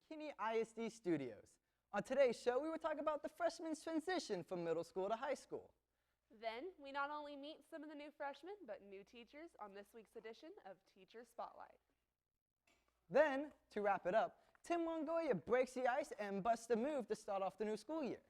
McKinney ISD studios. On today's show, we will talk about the freshman's transition from middle school to high school. Then, we not only meet some of the new freshmen, but new teachers on this week's edition of Teacher Spotlight. Then, to wrap it up, Tim Longoria breaks the ice and busts a move to start off the new school year.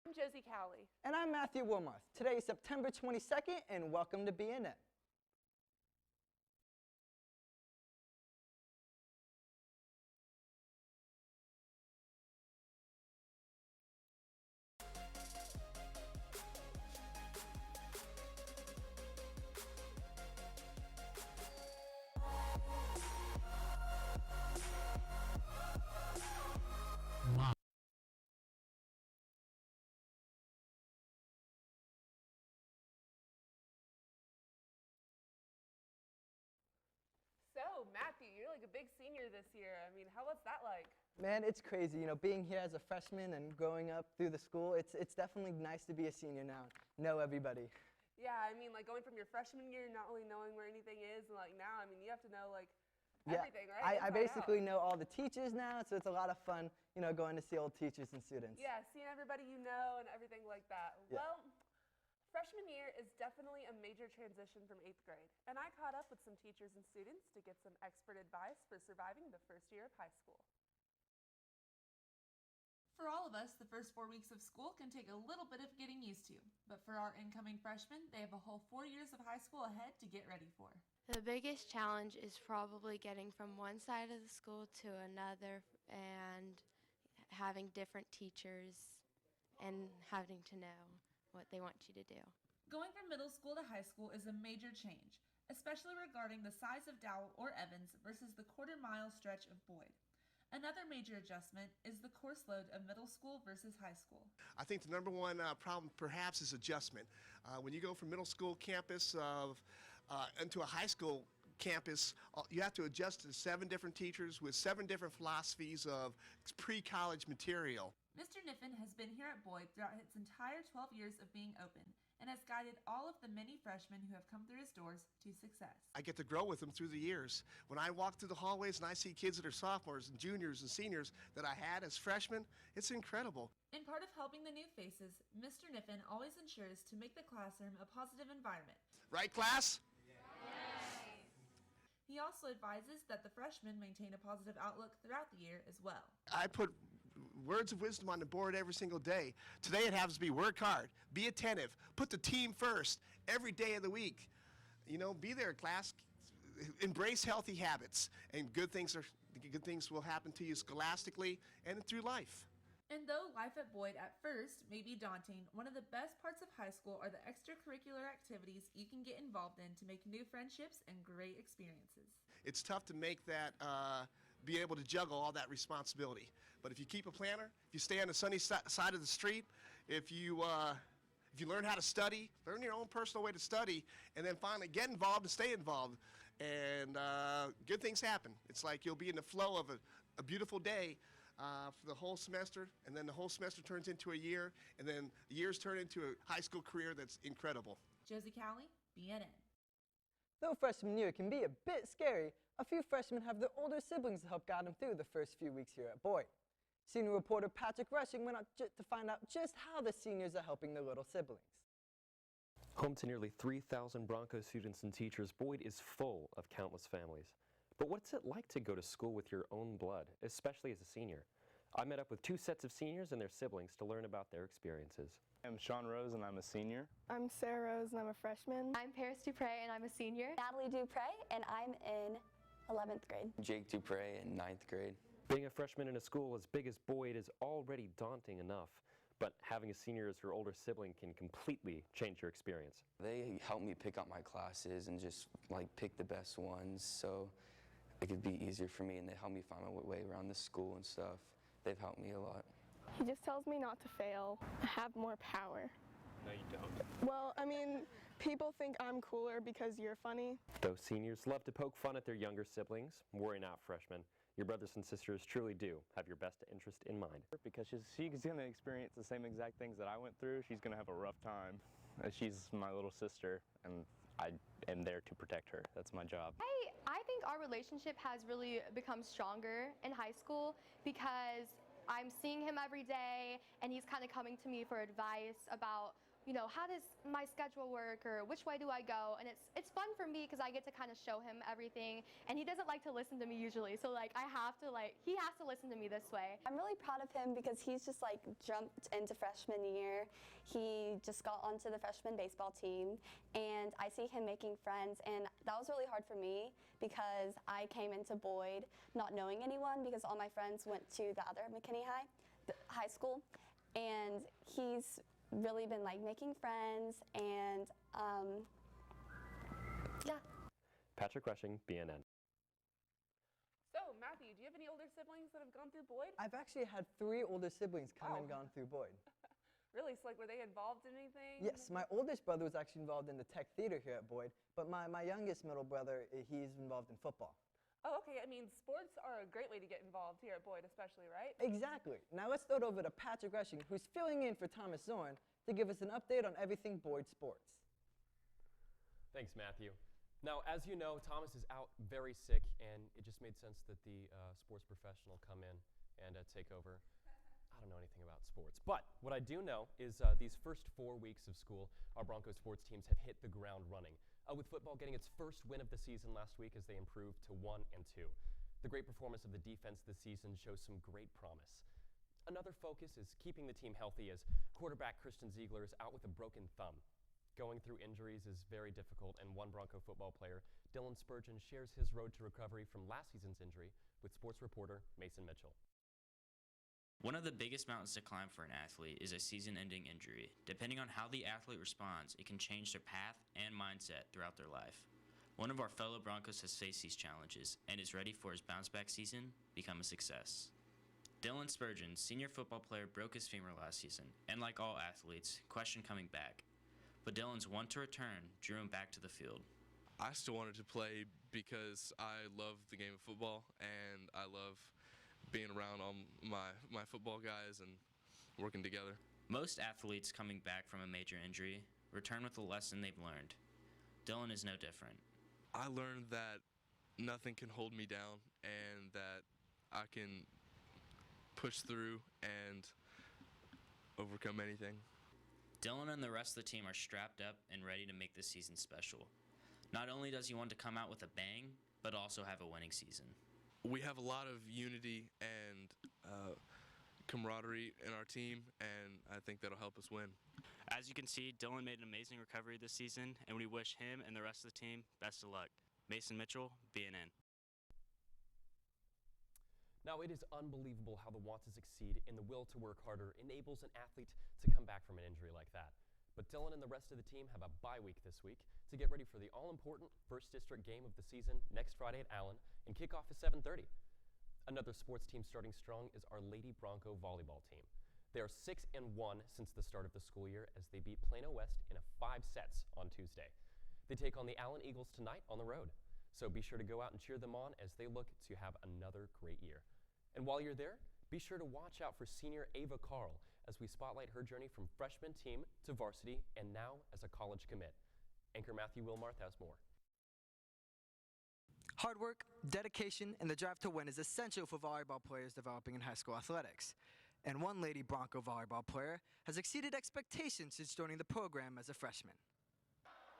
I'm Josie Cowley. And I'm Matthew Willmarth. Today is September 22nd, and welcome to BNN. So, Matthew, you're like a big senior this year. I mean, what's that like? Man, it's crazy. You know, being here as a freshman and growing up through the school, it's definitely nice to be a senior now, know everybody. Yeah, I mean, like going from your freshman year, not really knowing where anything is, and like now, I mean, you have to know like everything, right? I basically know all the teachers now, so it's a lot of fun, you know, going to see old teachers and students. Yeah, seeing everybody you know and everything like that. Yeah. Well, freshman year is definitely a major transition from 8th grade, and I caught up with some teachers and students to get some expert advice for surviving the first year of high school. For all of us, the first 4 weeks of school can take a little bit of getting used to, but for our incoming freshmen, they have a whole 4 years of high school ahead to get ready for. The biggest challenge is probably getting from one side of the school to another and having different teachers and having to know what they want you to do. Going from middle school to high school is a major change, especially regarding the size of Dowell or Evans versus the quarter-mile stretch of Boyd. Another major adjustment is the course load of middle school versus high school. I think the number one problem perhaps is adjustment. When you go from middle school campus into a high school campus, you have to adjust to 7 different teachers with 7 different philosophies of pre-college material. Mr. Niffen has been here at Boyd throughout its entire 12 years of being open and has guided all of the many freshmen who have come through his doors to success. I get to grow with them through the years. When I walk through the hallways and I see kids that are sophomores and juniors and seniors that I had as freshmen, it's incredible. In part of helping the new faces, Mr. Niffen always ensures to make the classroom a positive environment. Right, class? He also advises that the freshmen maintain a positive outlook throughout the year as well. I put words of wisdom on the board every single day. Today it happens to be work hard, be attentive, put the team first every day of the week. You know, be there, class. Embrace healthy habits, and good things will happen to you scholastically and through life. And though life at Boyd at first may be daunting, one of the best parts of high school are the extracurricular activities you can get involved in to make new friendships and great experiences. It's tough to make that, be able to juggle all that responsibility. But if you keep a planner, if you stay on the sunny side of the street, if you learn how to study, learn your own personal way to study, and then finally get involved and stay involved, and good things happen. It's like you'll be in the flow of a beautiful day for the whole semester, and then the whole semester turns into a year, and then the years turn into a high school career that's incredible. Josie Cowley, BNN. Though freshman year can be a bit scary, a few freshmen have their older siblings to help guide them through the first few weeks here at Boyd. Senior reporter Patrick Rushing went out to find out just how the seniors are helping their little siblings. Home to nearly 3,000 Bronco students and teachers, Boyd is full of countless families. But what's it like to go to school with your own blood, especially as a senior? I met up with 2 sets of seniors and their siblings to learn about their experiences. I'm Sean Rose and I'm a senior. I'm Sarah Rose and I'm a freshman. I'm Paris DuPre and I'm a senior. Natalie DuPre and I'm in 11th grade. Jake DuPre in 9th grade. Being a freshman in a school as big as Boyd is already daunting enough, but having a senior as your older sibling can completely change your experience. They help me pick out my classes and just like pick the best ones so it could be easier for me, and they help me find my way around the school and stuff. They've helped me a lot. He just tells me not to fail, have more power. No, you don't. Well, I mean, people think I'm cooler because you're funny. Those seniors love to poke fun at their younger siblings. Worry not, freshmen. Your brothers and sisters truly do have your best interest in mind. Because she's going to experience the same exact things that I went through. She's going to have a rough time. She's my little sister, and I am there to protect her. That's my job. Hey, I think our relationship has really become stronger in high school because I'm seeing him every day and he's kind of coming to me for advice about, you know, how does my schedule work or which way do I go? And it's fun for me because I get to kind of show him everything, and he doesn't like to listen to me usually. So like he has to listen to me this way. I'm really proud of him because he's just like jumped into freshman year. He just got onto the freshman baseball team, and I see him making friends, and that was really hard for me because I came into Boyd not knowing anyone because all my friends went to the other McKinney high school, and he's really been like making friends, and yeah. Patrick Rushing, BNN. So, Matthew, do you have any older siblings that have gone through Boyd? I've actually had 3 older siblings come and gone through Boyd. Really? So, like, were they involved in anything? Yes, my oldest brother was actually involved in the tech theater here at Boyd, but my youngest middle brother, he's involved in football. Oh, okay. I mean, sports are a great way to get involved here at Boyd, especially, right? Exactly. Now let's throw it over to Patrick Rushing, who's filling in for Thomas Zorn to give us an update on everything Boyd sports. Thanks, Matthew. Now, as you know, Thomas is out very sick, and it just made sense that the sports professional come in and take over. I don't know anything about sports, but what I do know is these first 4 weeks of school, our Broncos sports teams have hit the ground running, with football getting its first win of the season last week as they improved to 1-2. The great performance of the defense this season shows some great promise. Another focus is keeping the team healthy as quarterback Christian Ziegler is out with a broken thumb. Going through injuries is very difficult, and one Bronco football player, Dylan Spurgin, shares his road to recovery from last season's injury with sports reporter Mason Mitchell. One of the biggest mountains to climb for an athlete is a season-ending injury. Depending on how the athlete responds, it can change their path and mindset throughout their life. One of our fellow Broncos has faced these challenges and is ready for his bounce-back season become a success. Dylan Spurgin, senior football player, broke his femur last season, and like all athletes, questioned coming back. But Dylan's want to return drew him back to the field. I still wanted to play because I love the game of football, and I love being around all my football guys and working together. Most athletes coming back from a major injury return with a lesson they've learned. Dylan is no different. I learned that nothing can hold me down and that I can push through and overcome anything. Dylan and the rest of the team are strapped up and ready to make this season special. Not only does he want to come out with a bang, but also have a winning season. We have a lot of unity and camaraderie in our team, and I think that'll help us win. As you can see, Dylan made an amazing recovery this season, and we wish him and the rest of the team best of luck. Mason Mitchell, BNN. Now, it is unbelievable how the want to succeed and the will to work harder enables an athlete to come back from an injury like that. But Dylan and the rest of the team have a bye week this week to get ready for the all-important First District game of the season next Friday at Allen, and kickoff is 7:30. Another sports team starting strong is our Lady Bronco volleyball team. They are 6-1 since the start of the school year as they beat Plano West in 5 sets on Tuesday. They take on the Allen Eagles tonight on the road, so be sure to go out and cheer them on as they look to have another great year. And while you're there, be sure to watch out for senior Ava Karl as we spotlight her journey from freshman team to varsity and now as a college commit. Anchor Matthew Willmarth has more. Hard work, dedication, and the drive to win is essential for volleyball players developing in high school athletics. And one Lady Bronco volleyball player has exceeded expectations since joining the program as a freshman.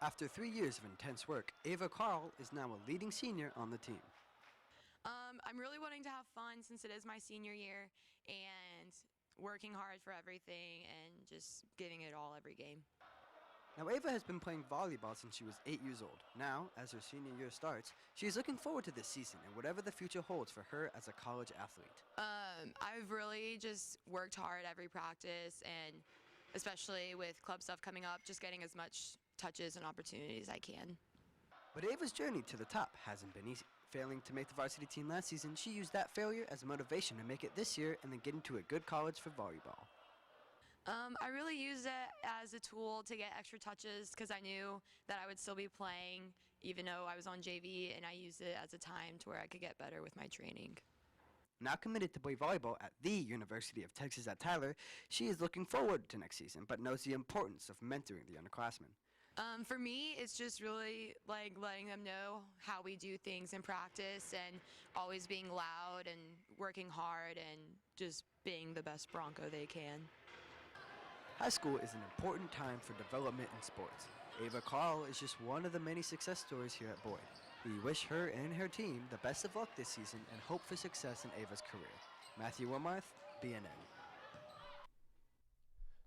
After 3 years of intense work, Ava Karl is now a leading senior on the team. I'm really wanting to have fun since it is my senior year and working hard for everything and just giving it all every game. Now, Ava has been playing volleyball since she was 8 years old. Now, as her senior year starts, she is looking forward to this season and whatever the future holds for her as a college athlete. I've really just worked hard every practice, and especially with club stuff coming up, just getting as much touches and opportunities as I can. But Ava's journey to the top hasn't been easy. Failing to make the varsity team last season, she used that failure as a motivation to make it this year and then get into a good college for volleyball. I really used it as a tool to get extra touches because I knew that I would still be playing even though I was on JV, and I used it as a time to where I could get better with my training. Now committed to play volleyball at the University of Texas at Tyler, she is looking forward to next season, but knows the importance of mentoring the underclassmen. For me, it's just really like letting them know how we do things in practice and always being loud and working hard and just being the best Bronco they can. High school is an important time for development in sports. Ava Karl is just one of the many success stories here at Boyd. We wish her and her team the best of luck this season and hope for success in Ava's career. Matthew Willmarth, BNN.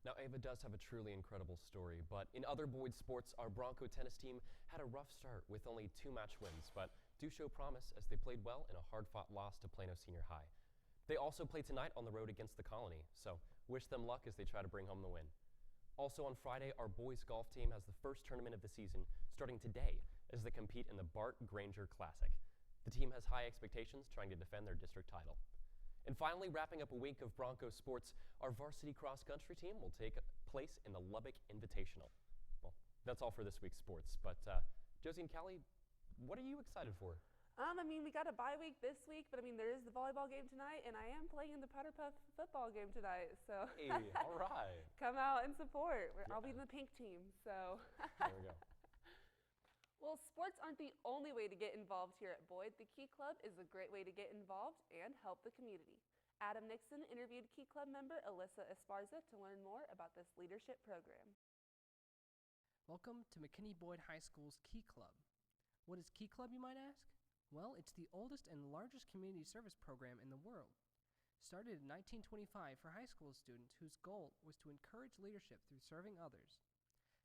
Now, Ava does have a truly incredible story, but in other Boyd sports, our Bronco tennis team had a rough start with only 2 match wins, but do show promise as they played well in a hard-fought loss to Plano Senior High. They also play tonight on the road against the Colony, so wish them luck as they try to bring home the win. Also on Friday, our boys golf team has the first tournament of the season starting today as they compete in the Bart Granger Classic. The team has high expectations trying to defend their district title. And finally, wrapping up a week of Bronco sports, our varsity cross-country team will take place in the Lubbock Invitational. Well, that's all for this week's sports, but Josie and Callie, what are you excited for? I mean, we got a bye week this week, but I mean, there is the volleyball game tonight, and I am playing in the Powder Puff football game tonight, so. Hey, all right. Come out and support. I'll be in the pink team, so. There we go. Well, sports aren't the only way to get involved here at Boyd. The Key Club is a great way to get involved and help the community. Adam Nixon interviewed Key Club member Alyssa Esparza to learn more about this leadership program. Welcome to McKinney-Boyd High School's Key Club. What is Key Club, you might ask? Well, it's the oldest and largest community service program in the world. Started in 1925 for high school students whose goal was to encourage leadership through serving others.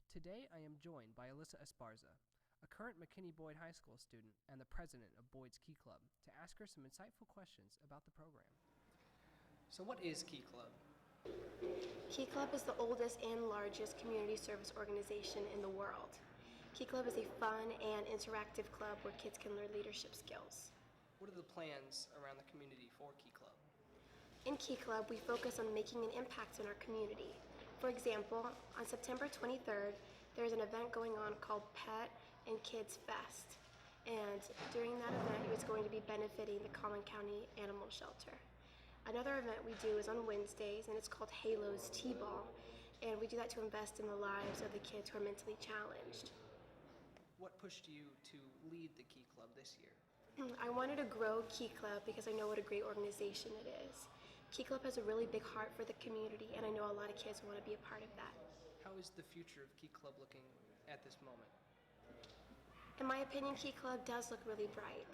Today, I am joined by Alyssa Esparza, a current McKinney-Boyd High School student and the president of Boyd's Key Club, to ask her some insightful questions about the program. So what is Key Club? Key Club is the oldest and largest community service organization in the world. Key Club is a fun and interactive club where kids can learn leadership skills. What are the plans around the community for Key Club? In Key Club, we focus on making an impact in our community. For example, on September 23rd, there's an event going on called Pet and Kids Fest. And during that event, it was going to be benefiting the Collin County Animal Shelter. Another event we do is on Wednesdays, and it's called Halo's T-Ball. And we do that to invest in the lives of the kids who are mentally challenged. What pushed you to lead the Key Club this year? I wanted to grow Key Club because I know what a great organization it is. Key Club has a really big heart for the community, and I know a lot of kids want to be a part of that. How is the future of Key Club looking at this moment? In my opinion, Key Club does look really bright.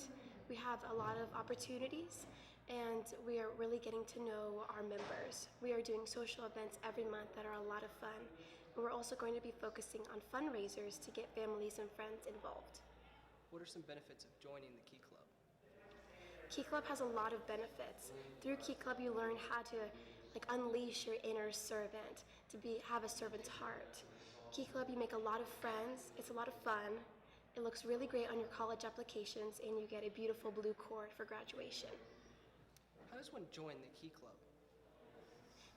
We have a lot of opportunities, and we are really getting to know our members. We are doing social events every month that are a lot of fun. And we're also going to be focusing on fundraisers to get families and friends involved. What are some benefits of joining the Key Club? Key Club has a lot of benefits. Through Key Club, you learn how to unleash your inner servant, to have a servant's heart. Key Club, you make a lot of friends. It's a lot of fun. It looks really great on your college applications, and you get a beautiful blue cord for graduation. How does one join the Key Club?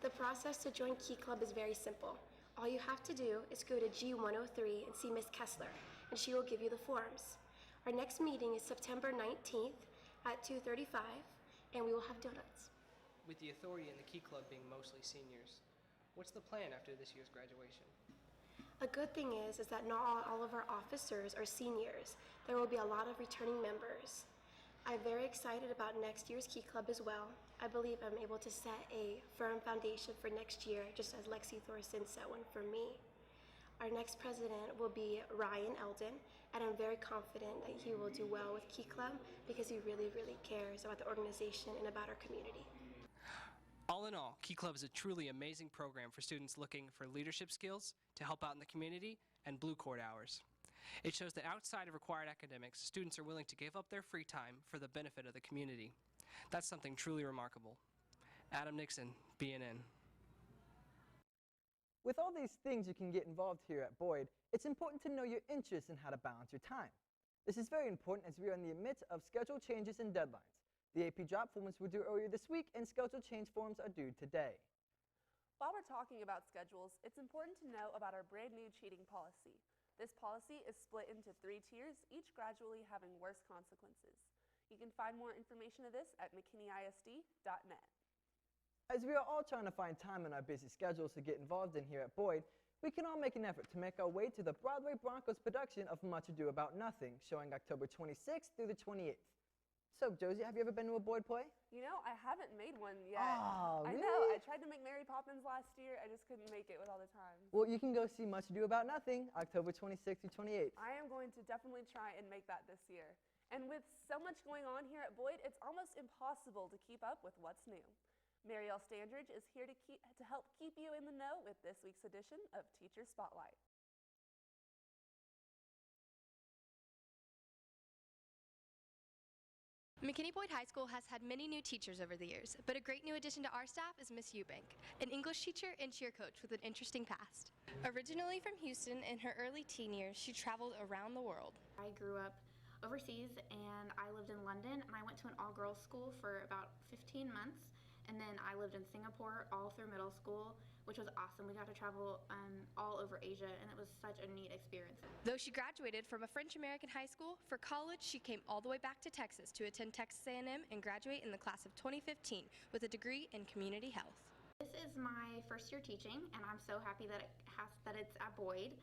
The process to join Key Club is very simple. All you have to do is go to G103 and see Miss Kessler, and she will give you the forms. Our next meeting is September 19th at 2:35, and we will have donuts. With the authority in the Key Club being mostly seniors, what's the plan after this year's graduation? A good thing is that not all of our officers are seniors. There will be a lot of returning members. I'm very excited about next year's Key Club as well. I believe I'm able to set a firm foundation for next year, just as Lexi Thorson set one for me. Our next president will be Ryan Eldon, and I'm very confident that he will do well with Key Club because he really, really cares about the organization and about our community. All in all, Key Club is a truly amazing program for students looking for leadership skills to help out in the community and blue cord hours. It shows that outside of required academics, students are willing to give up their free time for the benefit of the community. That's something truly remarkable. Adam Nixon, BNN. With all these things you can get involved here at Boyd, it's important to know your interests and how to balance your time. This is very important as we are in the midst of schedule changes and deadlines. The AP drop forms were due earlier this week, and schedule change forms are due today. While we're talking about schedules, it's important to know about our brand new cheating policy. This policy is split into 3 tiers, each gradually having worse consequences. You can find more information of this at mckinneyisd.net. As we are all trying to find time in our busy schedules to get involved in here at Boyd, we can all make an effort to make our way to the Broadway Broncos production of Much Ado About Nothing, showing October 26th through the 28th. So, Josie, have you ever been to a Boyd play? You know, I haven't made one yet. Oh, I really? know. I tried to make Mary Poppins last year. I just couldn't make it with all the time. Well, you can go see Much Ado About Nothing, October 26th through 28th. I am going to definitely try and make that this year. And with so much going on here at Boyd, it's almost impossible to keep up with what's new. Marielle Standridge is here to help keep you in the know with this week's edition of Teacher Spotlight. McKinney-Boyd High School has had many new teachers over the years, but a great new addition to our staff is Miss Eubanks, an English teacher and cheer coach with an interesting past. Originally from Houston, in her early teen years, she traveled around the world. I grew up overseas and I lived in London, and I went to an all-girls school for about 15 months, and then I lived in Singapore all through middle school, which was awesome. We got to travel all over Asia, and it was such a neat experience. Though she graduated from a French-American high school, for college she came all the way back to Texas to attend Texas A&M and graduate in the class of 2015 with a degree in community health. This is my first year teaching, and I'm so happy that it's at Boyd.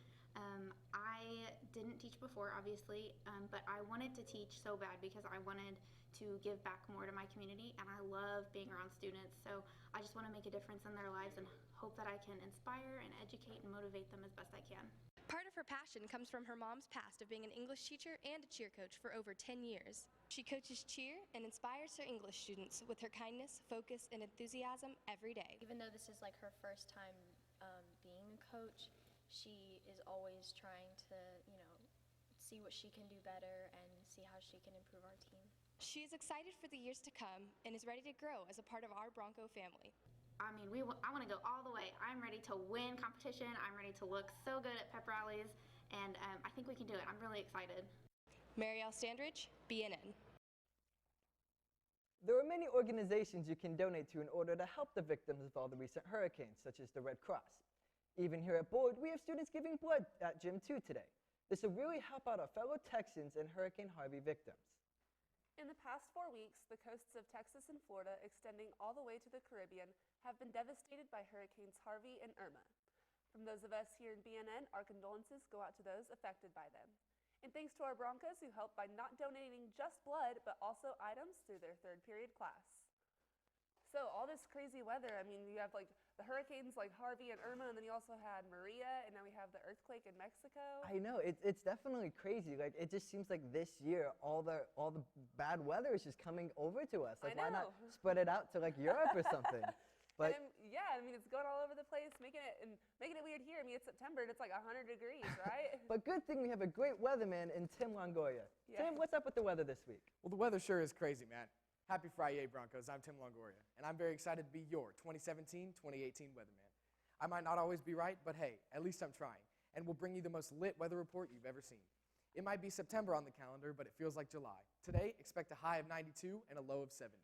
I didn't teach before, obviously, but I wanted to teach so bad because I wanted to give back more to my community, and I love being around students, so I just want to make a difference in their lives and hope that I can inspire and educate and motivate them as best I can. Part of her passion comes from her mom's past of being an English teacher and a cheer coach for over 10 years. She coaches cheer and inspires her English students with her kindness, focus, and enthusiasm every day. Even though this is like her first time being a coach, she is always trying to, see what she can do better and see how she can improve our team. She is excited for the years to come and is ready to grow as a part of our Bronco family. I mean, I want to go all the way. I'm ready to win competition. I'm ready to look so good at pep rallies, and I think we can do it. I'm really excited. Marielle Standridge, BNN. There are many organizations you can donate to in order to help the victims of all the recent hurricanes, such as the Red Cross. Even here at Boyd, we have students giving blood at Gym 2 today. This will really help out our fellow Texans and Hurricane Harvey victims. In the past 4 weeks, the coasts of Texas and Florida, extending all the way to the Caribbean, have been devastated by Hurricanes Harvey and Irma. From those of us here in BNN, our condolences go out to those affected by them. And thanks to our Broncos who helped by not donating just blood, but also items through their third period class. So all this crazy weather, I mean, you have like the hurricanes like Harvey and Irma, and then you also had Maria, and now we have the earthquake in Mexico. I know, it's definitely crazy. Like, it just seems like this year, all the bad weather is just coming over to us. Like, why not spread it out to like Europe or something? But yeah, I mean, it's going all over the place, making it weird here. I mean, it's September, and it's like 100 degrees, right? But good thing we have a great weatherman in Tim Longoria. Yeah. Tim, what's up with the weather this week? Well, the weather sure is crazy, man. Happy Friday, Broncos. I'm Tim Longoria, and I'm very excited to be your 2017-2018 weatherman. I might not always be right, but hey, at least I'm trying, and we'll bring you the most lit weather report you've ever seen. It might be September on the calendar, but it feels like July. Today, expect a high of 92 and a low of 70.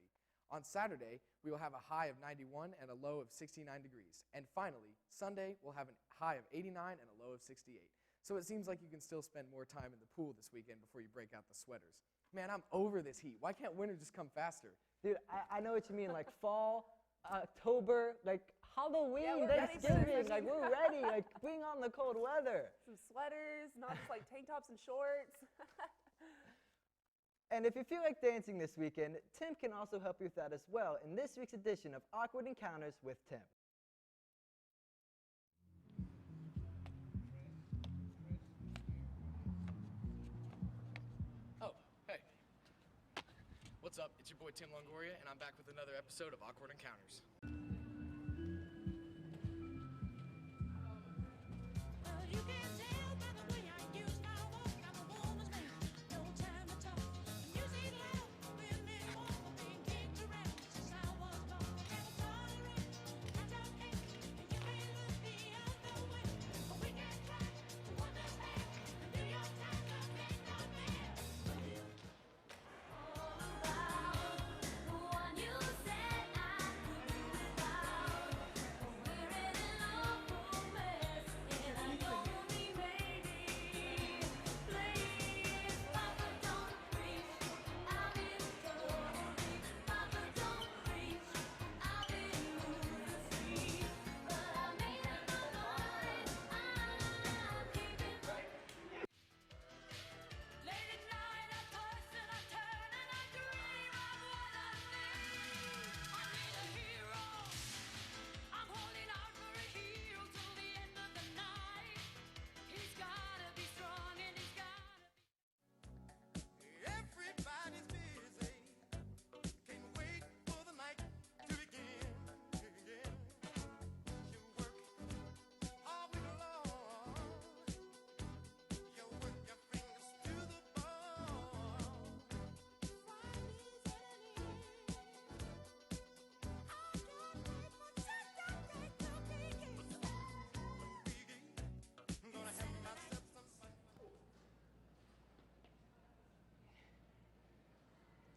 On Saturday, we will have a high of 91 and a low of 69 degrees. And finally, Sunday, we'll have a high of 89 and a low of 68. So it seems like you can still spend more time in the pool this weekend before you break out the sweaters. Man, I'm over this heat. Why can't winter just come faster? Dude, I know what you mean, like fall, October, like Halloween, yeah, Thanksgiving, like we're ready, like bring on the cold weather. Some sweaters, not just like tank tops and shorts. And if you feel like dancing this weekend, Tim can also help you with that as well in this week's edition of Awkward Encounters with Tim. What's up? It's your boy Tim Longoria, and I'm back with another episode of Awkward Encounters.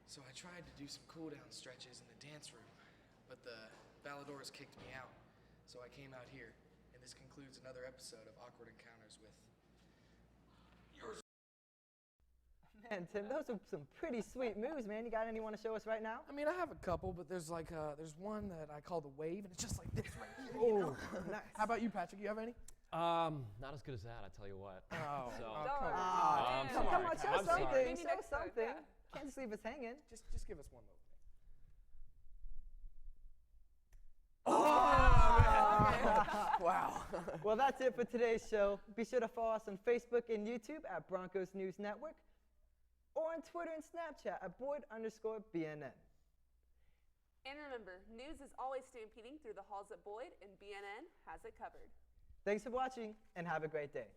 So I tried to do some cool down stretches in the dance room, but the Valedores kicked me out. So I came out here, and this concludes another episode of Awkward Encounters with yours. Man, Tim, those are some pretty sweet moves, man. You got any you want to show us right now? I mean, I have a couple, but there's one that I call the wave, and it's just like this right here. Oh, nice. How about you, Patrick? You have any? Not as good as that, I tell you what. Oh, So, come on. I'm sorry. Come on, show I'm sorry. something. Maybe Show next time, something. yeah. Can't just leave us hanging. Just give us one little thing. Wow. Well, that's it for today's show. Be sure to follow us on Facebook and YouTube at Broncos News Network or on Twitter and Snapchat at Boyd_BNN. And remember, news is always stampeding through the halls at Boyd, and BNN has it covered. Thanks for watching and have a great day.